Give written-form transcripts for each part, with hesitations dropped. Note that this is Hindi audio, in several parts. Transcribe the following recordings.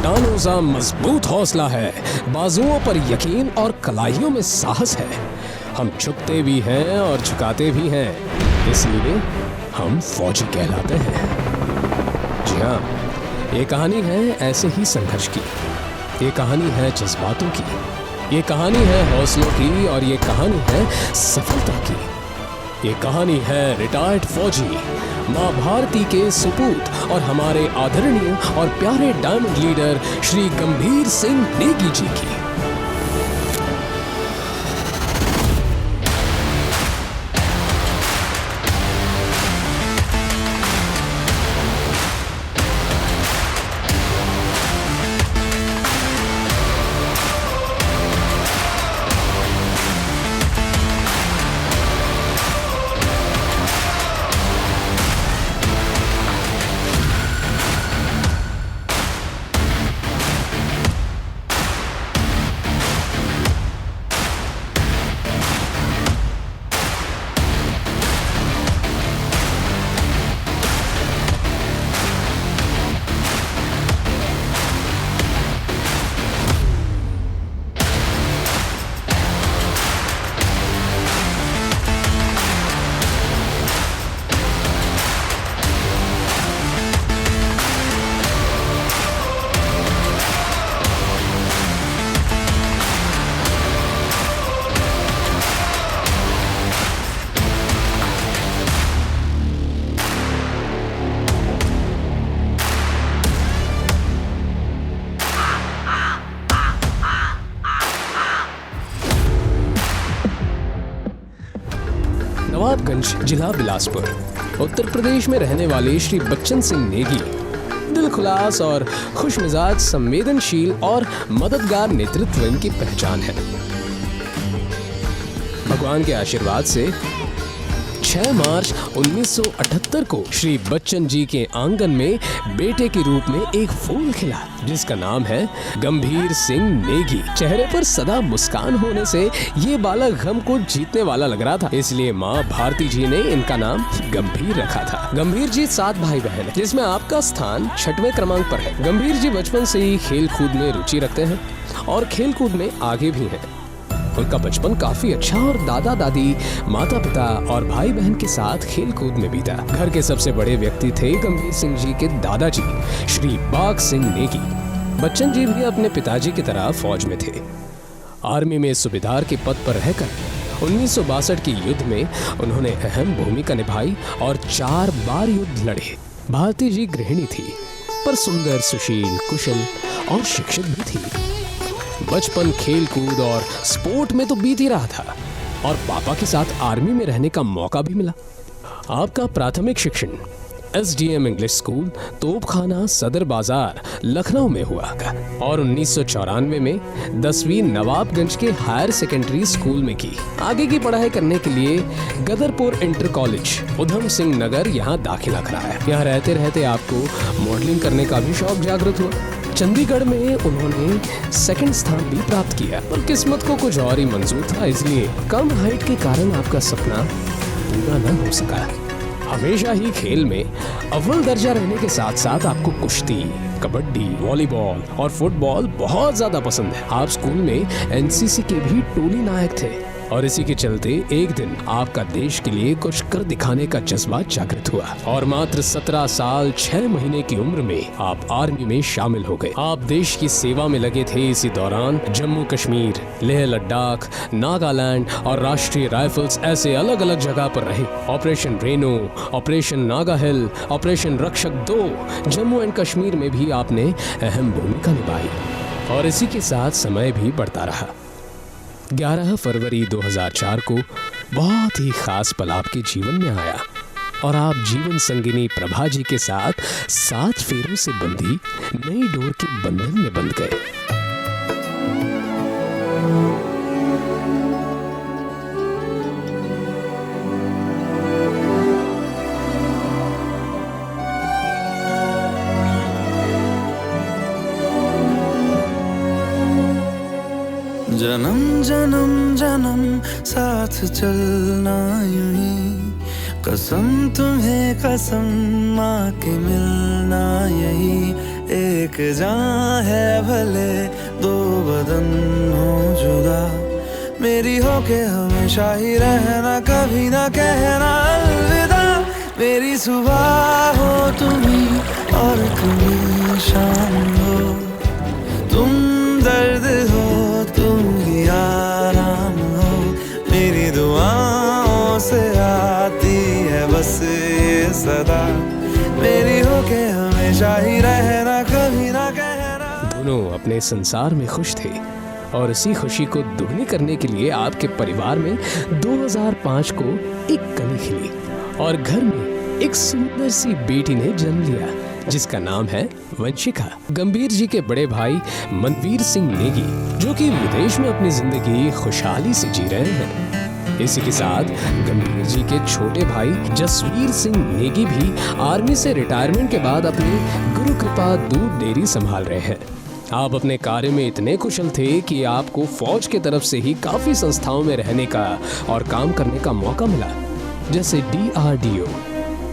चट्टानों सा मजबूत हौसला है, बाजुओं पर यकीन और कलाइयों में साहस है। हम झुकते भी हैं और झुकाते भी हैं, इसलिए हम फौजी कहलाते हैं। जी हाँ, ये कहानी है ऐसे ही संघर्ष की, ये कहानी है जज्बातों की, ये कहानी है हौसलों की और ये कहानी है सफलता की। ये कहानी है रिटायर्ड फौजी माँ भारती के सुपूत और हमारे आदरणीय और प्यारे डायमंड लीडर श्री गंभीर सिंह नेगी जी की। नवाबगंज, जिला बिलासपुर, उत्तर प्रदेश में रहने वाले श्री बच्चन सिंह नेगी दिलखुलास और खुशमिजाज, संवेदनशील और मददगार नेतृत्व इनकी पहचान है। भगवान के आशीर्वाद से 6 मार्च 1978 को श्री बच्चन जी के आंगन में बेटे के रूप में एक फूल खिला, जिसका नाम है गंभीर सिंह नेगी। चेहरे पर सदा मुस्कान होने से ये बालक गम को जीतने वाला लग रहा था, इसलिए माँ भारती जी ने इनका नाम गंभीर रखा था। गंभीर जी 7 भाई बहन है, जिसमें आपका स्थान 6वें क्रमांक पर है। गंभीर जी बचपन से ही खेल कूद में रुचि रखते हैं और खेल कूद में आगे भी हैं। उनका बचपन काफी अच्छा और दादा दादी, माता पिता और भाई बहन के साथ खेल कूद में बीता। घर के सबसे बड़े व्यक्ति थे गंभीर सिंह जी के दादाजी श्री बाग सिंह नेगी। बच्चन जी भी अपने पिताजी की तरह फौज में थे। आर्मी में सूबेदार के पद पर रहकर 1962 के युद्ध में उन्होंने अहम भूमिका निभाई और 4 बार युद्ध लड़े। भारती जी गृहिणी थी, पर सुंदर, सुशील, कुशल और शिक्षित भी थी। बचपन खेल कूद और स्पोर्ट में तो बीत ही रहा था और पापा के साथ आर्मी में रहने का मौका भी मिला। आपका प्राथमिक शिक्षण SDM इंग्लिश स्कूल, तोपखाना, सदर बाजार, लखनऊ में हुआ और 1994 में 10वीं नवाबगंज के हायर सेकेंडरी स्कूल में की। आगे की पढ़ाई करने के लिए गदरपुर इंटर कॉलेज, उधम सिंह नगर यहाँ दाखिला कराया। यहाँ रहते रहते आपको मॉडलिंग करने का भी शौक जागृत हुआ। चंडीगढ़ में उन्होंने 2nd स्थान भी प्राप्त किया, पर किस्मत को कुछ और ही मंजूर था, इसलिए कम हाइट के कारण आपका सपना पूरा न हो सका। हमेशा ही खेल में अव्वल दर्जा रहने के साथ साथ आपको कुश्ती, कबड्डी, वॉलीबॉल और फुटबॉल बहुत ज्यादा पसंद है। आप स्कूल में NCC के भी टोली नायक थे और इसी के चलते एक दिन आपका देश के लिए कुछ कर दिखाने का जज्बा जागृत हुआ और मात्र 17 साल 6 महीने की उम्र में आप आर्मी में शामिल हो गए। आप देश की सेवा में लगे थे। इसी दौरान जम्मू कश्मीर, लेह लद्दाख, नागालैंड और राष्ट्रीय राइफल्स ऐसे अलग अलग जगह पर रहे। ऑपरेशन रेनो, ऑपरेशन नागा हिल, ऑपरेशन रक्षक 2, जम्मू एंड कश्मीर में भी आपने अहम भूमिका निभाई और इसी के साथ समय भी बढ़ता रहा। 11 फरवरी 2004 को बहुत ही खास पल आपके जीवन में आया और आप जीवन संगिनी प्रभा जी के साथ 7 फेरों से बंधी नई डोर के बंधन में बंध गए। जन्म जन्म जन्म साथ चलना यूं ही, कसम तुम्हें कसम माँ के मिलना यही एक जान है भले दो बदन हो जुदा, मेरी हो के हमेशा ही रहना, कभी ना कहना अलविदा। मेरी सुबह हो तुम्ही और तुम शाम हो, तुम दर्द हो तुम ही आराम हो, मेरी दुआओं से आती है बस ये सदा, मेरी हो के हमेशा ही रहना, कभी ना कहना। दोनों अपने संसार में खुश थे और इसी खुशी को दुगनी करने के लिए आपके परिवार में 2005 को एक कली खिली और घर में एक सुंदर सी बेटी ने जन्म लिया जिसका नाम है वंशिका। गंभीर जी के बड़े भाई मनवीर सिंह नेगी जो कि विदेश में अपनी जिंदगी खुशहाली से जी रहे हैं। इसी के साथ गंभीर जी के छोटे भाई जसवीर सिंह नेगी भी आर्मी से रिटायरमेंट के बाद अपनी गुरु कृपा दूध डेयरी संभाल रहे हैं। आप अपने कार्य में इतने कुशल थे कि आपको फौज के तरफ से ही काफी संस्थाओं में रहने का और काम करने का मौका मिला, जैसे DRDO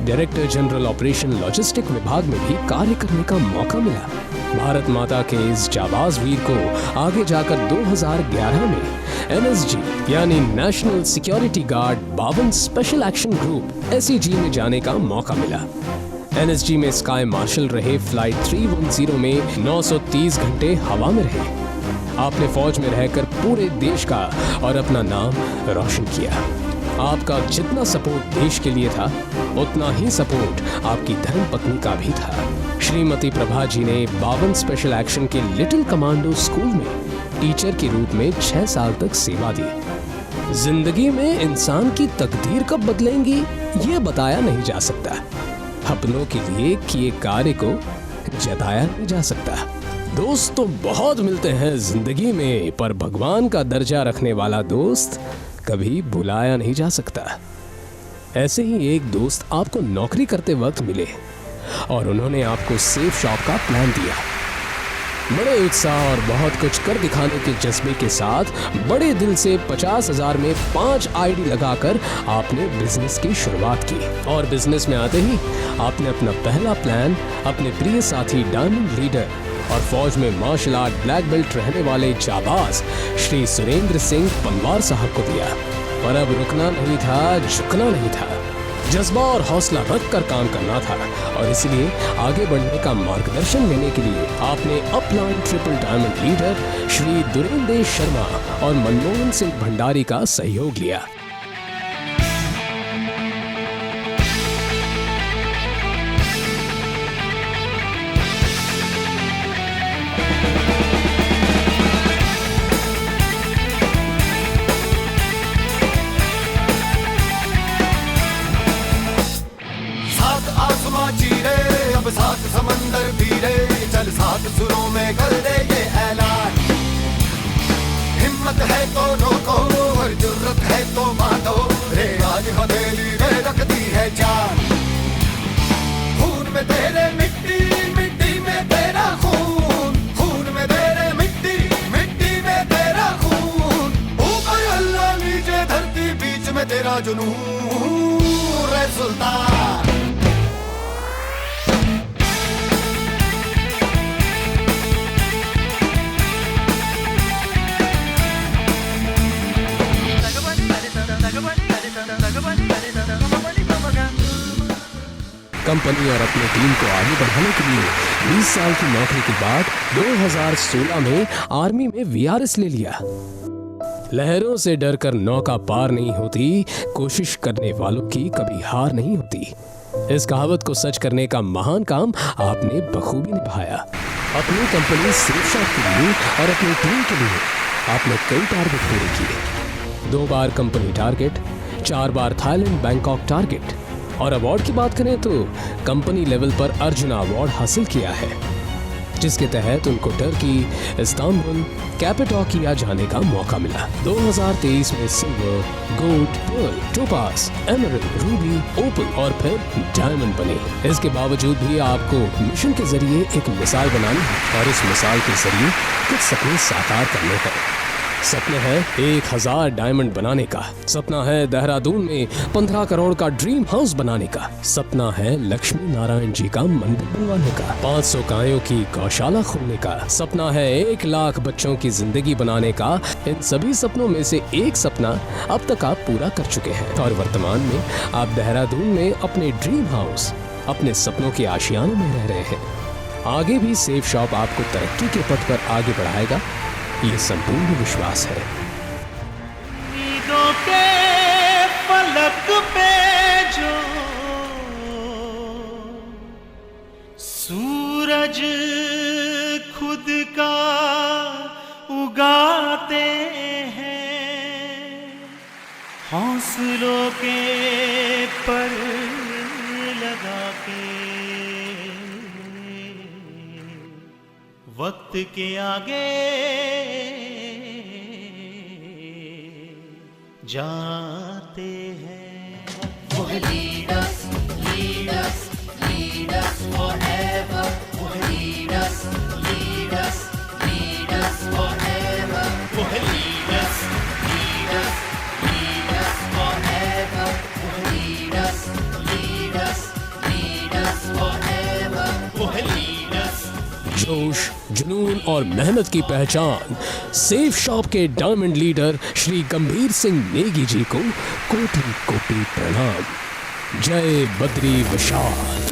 director general operation logistic विभाग में भी कार्य करने का मौका मिला। भारत माता के इस जाबाज वीर को आगे जाकर 2011 में NSG यानी national security guard 52 special action group SEG में जाने का मौका मिला। NSG में स्काई मार्शल रहे, फ्लाइट 310 में 930 घंटे हवा में रहे। आपने फौज में रहकर पूरे देश का और अपना नाम रोशन किया। आपका जितना सपोर्ट देश के लिए था उतना ही सपोर्ट आपकी धर्म पत्नी का भी था। श्रीमती प्रभा जी ने 52 स्पेशल एक्शन के लिटिल कमांडो स्कूल में टीचर के रूप में 6 साल तक सेवा दी। जिंदगी में इंसान की तकदीर कब बदलेंगी ये बताया नहीं जा सकता, अपनों के लिए किए कार्य को जताया नहीं जा सकता। दोस्त तो बहुत मिलते हैं जिंदगी में, पर भगवान का दर्जा रखने वाला दोस्त कभी भुलाया नहीं जा सकता। ऐसे ही एक दोस्त आपको नौकरी करते वक्त मिले और उन्होंने आपको सेफ शॉप का प्लान दिया। बड़े उत्साह और बहुत कुछ कर दिखाने के जज्बे के साथ बड़े दिल से 50,000 में 5 ID लगाकर आपने बिजनेस की शुरुआत की। और बिजनेस में आते ही आपने अपना पहला प्लान अपने प्रिय साथी डायमंड लीडर और फौज में मार्शल आर्ट ब्लैक बेल्ट रहने वाले जाबाज श्री सुरेंद्र सिंह पनवार साहब को दिया। पर अब रुकना नहीं था, झुकना नहीं था, जज्बा और हौसला रखकर काम करना था। और इसलिए आगे बढ़ने का मार्गदर्शन लेने के लिए आपने upline triple diamond leader Shri Durendra Sharma और मनमोहन सिंह भंडारी का सहयोग लिया। सात समंदर पीरे चल, सात सुरों में कर दे ये ऐलान। हिम्मत है तो रोको और जुर्रत है तो मानो, रे आज हथेली में रख दी है जान। खून में तेरे मिट्टी, मिट्टी में तेरा खून, खून में तेरे मिट्टी, मिट्टी में तेरा खून। ऊपर अल्लाह नीचे धरती, बीच में तेरा जुनून, रे सुल्तान। कंपनी और अपनी टीम को आगे बढ़ाने के लिए 20 साल की नौकरी के बाद 2016 में आर्मी में VRS ले लिया। लहरों से डरकर नौका पार नहीं होती, कोशिश करने वालों की कभी हार नहीं होती। इस कहावत को सच करने का महान काम आपने बखूबी निभाया। अपनी कंपनी सेफ शॉप के लिए और अपनी टीम के लिए आपने कई टारगेट पूरे किए। 2 बार कंपनी टारगेट, 4 बार थाईलैंड बैंकॉक टारगेट। और अवार्ड की बात करें तो कंपनी लेवल पर अर्जुन अवार्ड हासिल किया है, जिसके तहत उनको टर्की, इस्तांबुल, कैपेडोकिया जाने का मौका मिला। 2023 में silver, gold, pearl, topaz, emerald, ruby, opal और फिर डायमंड बने। इसके बावजूद भी आपको मिशन के जरिए एक मिसाल बनानी है और इस मिसाल के जरिए कुछ सपने साकार करने हैं। सपना है 1000 डायमंड बनाने का, सपना है देहरादून में 15 करोड़ का ड्रीम हाउस बनाने का, सपना है लक्ष्मी नारायण जी का मंदिर बनवाने का, 500 गायों की गौशाला खोलने का, सपना है 1 लाख बच्चों की जिंदगी बनाने का। इन सभी सपनों में से एक सपना अब तक आप पूरा कर चुके हैं और वर्तमान में आप देहरादून में अपने ड्रीम हाउस, अपने सपनों के आशियानों में रह रहे हैं। आगे भी सेफ शॉप आपको तरक्की के पथ पर आगे बढ़ाएगा, ये संपूर्ण विश्वास है। उम्मीदों के फलक पे जो सूरज खुद का उगाते हैं, हौसलों के पर लगा के वक्त के आगे जाते हैं। वो है leaders, leaders, leaders forever. वो है leaders, leaders, leaders forever. वो है leaders, leaders, leaders forever. वो है leaders, leaders, leaders forever. वो है leaders. जोश, जुनून और मेहनत की पहचान सेफ शॉप के डायमंड लीडर श्री गंभीर सिंह नेगी जी को कोटि कोटि प्रणाम। जय बद्री विशाल।